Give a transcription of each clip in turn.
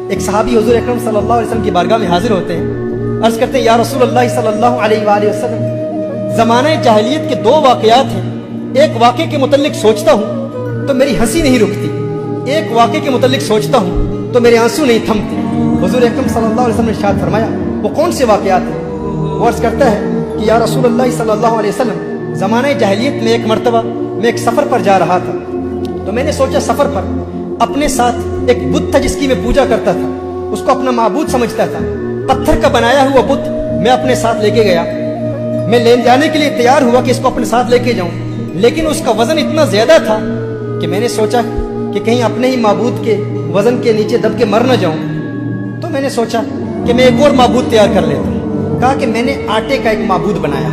ایک صحابی حضور اکرم صلی اللہ علیہ وسلم کی بارگاہ میں حاضر ہوتے ہیں، عرض کرتے ہیں یا رسول اللہ صلی اللہ علیہ وآلہ وسلم، زمانہ جاہلیت کے دو واقعات ہیں، ایک واقعے کے متعلق سوچتا ہوں تو میری ہنسی نہیں رکتی، ایک واقعے کے متعلق سوچتا ہوں تو میرے آنسو نہیں تھمتے۔ حضور اکرم صلی اللہ علیہ وسلم نے ارشاد فرمایا وہ کون سے واقعات ہیں؟ وہ عرض کرتا ہے کہ یا رسول اللہ صلی اللہ علیہ وسلم، زمانہ جاہلیت میں ایک مرتبہ میں ایک سفر پر جا رہا تھا، تو میں نے سوچا سفر پر اپنے ساتھ ایک بت تھا جس کی میں پوجا کرتا تھا، اس کو اپنا معبود سمجھتا تھا، پتھر کا بنایا ہوا بت میں اپنے ساتھ لے کے گیا، میں لے جانے کے لیے تیار ہوا کہ اس کو اپنے ساتھ لے کے جاؤں، لیکن اس کا وزن اتنا زیادہ تھا کہ میں نے سوچا کہ کہیں اپنے ہی معبود کے وزن کے نیچے دب کے مر نہ جاؤں، تو میں نے سوچا کہ میں ایک اور معبود تیار کر لیتا ہوں۔ کہا کہ میں نے آٹے کا ایک معبود بنایا،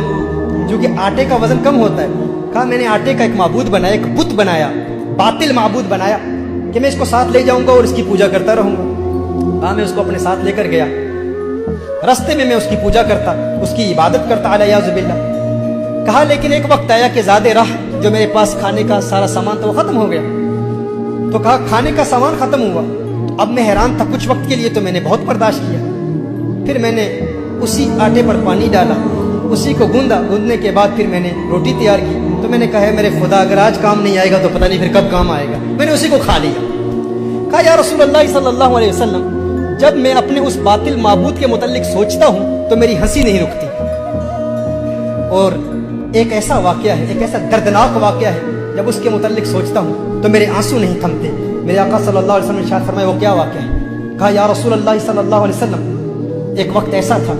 جو کہ آٹے کا وزن کم ہوتا ہے، کہا میں نے آٹے کا ایک معبود بنایا، ایک بت بنایا، باطل معبود بنایا کہ میں اس کو ساتھ لے جاؤں گا اور اس کی پوجا کرتا رہوں گا۔ کہا میں اس کو اپنے ساتھ لے کر گیا، رستے میں اس کی پوجا کرتا، اس کی عبادت کرتا علیہ باللہ۔ کہا لیکن ایک وقت آیا کہ زیادہ راہ جو میرے پاس کھانے کا سارا سامان تھا وہ ختم ہو گیا، تو کہا کھانے کا سامان ختم ہوا، اب میں حیران تھا، کچھ وقت کے لیے تو میں نے بہت برداشت کیا، پھر میں نے اسی آٹے پر پانی ڈالا، اسی کو گوندنے کے بعد پھر میں نے روٹی تیار کی، تو میں نے کہا ہے میرے خدا اگر آج کام نہیں آئے گا تو پتہ نہیں پھر کب کام آئے گا، میں نے اسی کو کھا لیا۔ کہا یا رسول اللہ صلی اللہ علیہ وسلم، جب میں اپنے اس باطل معبود کے متعلق سوچتا ہوں تو میری ہنسی نہیں رکتی، اور ایک ایسا واقعہ ہے، ایک ایسا دردناک واقعہ ہے، جب اس کے متعلق سوچتا ہوں تو میرے آنسو نہیں تھمتے۔ میرے آقا صلی اللہ علیہ وسلم نے ارشاد فرمایا وہ کیا واقعہ ہے؟ کہا یا رسول اللہ صلی اللہ علیہ وسلم، ایک وقت ایسا تھا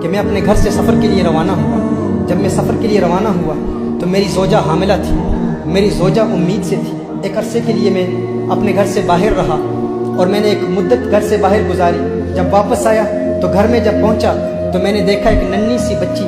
کہ میں اپنے گھر سے سفر کے لیے روانہ ہوا، جب میں سفر کے لیے روانہ ہوا تو میری زوجہ حاملہ تھی، میری زوجہ امید سے تھی، ایک عرصے کے لیے میں اپنے گھر سے باہر رہا اور میں نے ایک مدت گھر سے باہر گزاری، جب واپس آیا تو گھر میں جب پہنچا تو میں نے دیکھا ایک ننھی سی بچی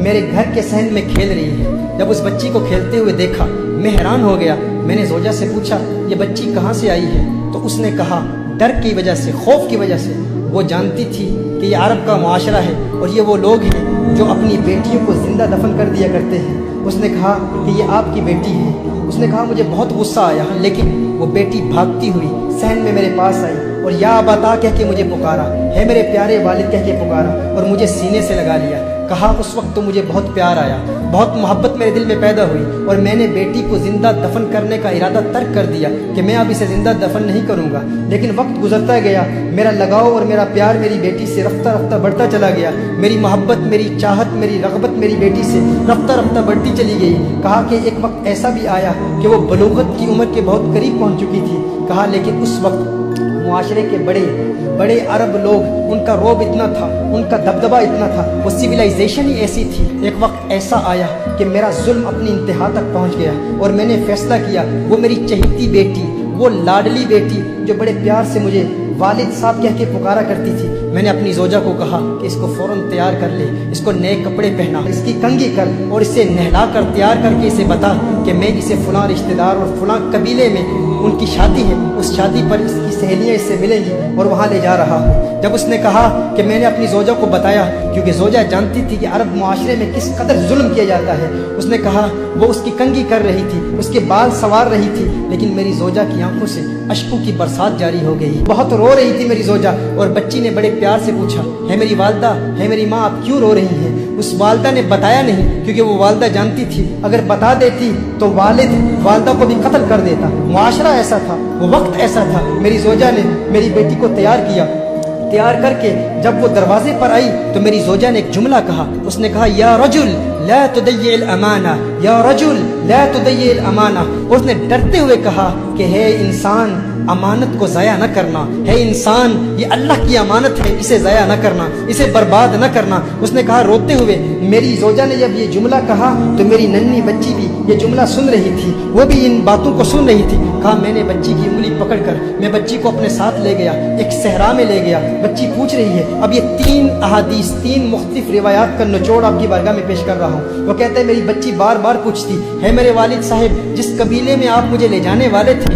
میرے گھر کے صحن میں کھیل رہی ہے۔ جب اس بچی کو کھیلتے ہوئے دیکھا میں حیران ہو گیا، میں نے زوجہ سے پوچھا یہ بچی کہاں سے آئی ہے؟ تو اس نے کہا ڈر کی وجہ سے، خوف کی وجہ سے، وہ جانتی تھی کہ یہ عرب کا معاشرہ ہے اور یہ وہ لوگ ہیں جو اپنی بیٹیوں کو زندہ دفن کر دیا کرتے ہیں۔ اس نے کہا کہ یہ آپ کی بیٹی ہے۔ اس نے کہا مجھے بہت غصہ آیا، لیکن وہ بیٹی بھاگتی ہوئی صحن میں میرے پاس آئی اور یا ابا کہہ کے مجھے پکارا، ہے میرے پیارے والد کہہ کے پکارا اور مجھے سینے سے لگا لیا۔ کہا اس وقت تو مجھے بہت پیار آیا، بہت محبت میرے دل میں پیدا ہوئی اور میں نے بیٹی کو زندہ دفن کرنے کا ارادہ ترک کر دیا کہ میں اب اسے زندہ دفن نہیں کروں گا، لیکن وقت گزرتا گیا، میرا لگاؤ اور میرا پیار میری بیٹی سے رفتہ رفتہ بڑھتا چلا گیا، میری محبت، میری چاہت، میری رغبت میری بیٹی سے رفتہ رفتہ بڑھتی چلی گئی۔ کہا کہ ایک وقت ایسا بھی آیا کہ وہ بلوغت کی عمر کے بہت قریب پہنچ چکی تھی۔ کہا لیکن اس وقت معاشرے کے بڑے عرب لوگ، ان کا روب اتنا تھا، ان کا دبدبہ اتنا تھا، وہ سویلائزیشن ہی ایسی تھی۔ ایک وقت ایسا آیا کہ میرا ظلم اپنی انتہا تک پہنچ گیا اور میں نے فیصلہ کیا وہ میری چہیتی بیٹی، وہ لاڈلی بیٹی جو بڑے پیار سے مجھے والد صاحب کہہ کے پکارا کرتی تھی، میں نے اپنی زوجہ کو کہا کہ اس کو فوراً تیار کر لے، اس کو نئے کپڑے پہنا، اس کی کنگھی کر اور اسے نہلا کر تیار کر کے اسے بتا کہ میں اسے فلاں رشتہ دار اور فلاں قبیلے میں ان کی شادی ہے، اس شادی پر اس کی سہیلیاں اس سے ملیں گی اور وہاں لے جا رہا ہوں۔ جب اس نے کہا کہ میں نے اپنی زوجہ کو بتایا، کیونکہ زوجہ جانتی تھی کہ عرب معاشرے میں کس قدر ظلم کیا جاتا ہے، اس نے کہا وہ اس کی کنگھی کر رہی تھی، اس کے بال سنوار رہی تھی، لیکن میری زوجہ کی آنکھوں سے اشکوں کی برسات جاری ہو گئی، بہت رو رہی تھی میری زوجہ، اور بچی نے بڑے پیار سے پوچھا ہے میری والدہ، ہے میری ماں، آپ کیوں رو رہی ہیں؟ اس والدہ نے بتایا نہیں، کیونکہ وہ والدہ جانتی تھی اگر بتا دیتی تو والد والدہ کو بھی قتل کر دیتا، معاشرہ ایسا تھا، وہ وقت ایسا تھا۔ میری زوجہ نے میری بیٹی کو تیار کیا، تیار کر کے جب وہ دروازے پر آئی تو میری زوجہ نے ایک جملہ کہا، اس نے کہا یا رجل لا تضيع الامانہ، یا رجل لا تضيع الامانہ، اور اس نے ڈرتے ہوئے کہا کہ ہے انسان امانت کو ضائع نہ کرنا، ہے انسان یہ اللہ کی امانت ہے، اسے ضائع نہ کرنا، اسے برباد نہ کرنا۔ اس نے کہا روتے ہوئے، میری زوجہ نے جب یہ جملہ کہا تو میری ننھی بچی بھی یہ جملہ سن رہی تھی، وہ بھی ان باتوں کو سن رہی تھی۔ کہا میں نے بچی کی انگلی پکڑ کر میں بچی کو اپنے ساتھ لے گیا، ایک صحرا میں لے گیا، بچی پوچھ رہی ہے، اب یہ 3 احادیث، 3 مختلف روایات کا نچوڑ آپ کی بارگاہ میں پیش کر رہا ہوں۔ وہ کہتے ہیں میری بچی بار بار پوچھتی ہے میرے والد صاحب جس قبیلے میں آپ مجھے لے جانے والے تھے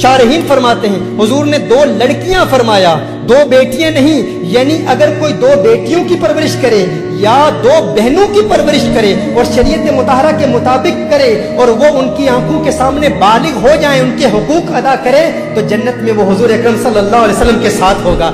شارحین فرماتے ہیں حضور نے 2 لڑکیاں فرمایا، 2 بیٹیاں نہیں، یعنی اگر کوئی 2 بیٹیوں کی پرورش کرے یا 2 بہنوں کی پرورش کرے اور شریعت مطہرہ کے مطابق کرے اور وہ ان کی آنکھوں کے سامنے بالغ ہو جائیں، ان کے حقوق ادا کرے، تو جنت میں وہ حضور اکرم صلی اللہ علیہ وسلم کے ساتھ ہوگا۔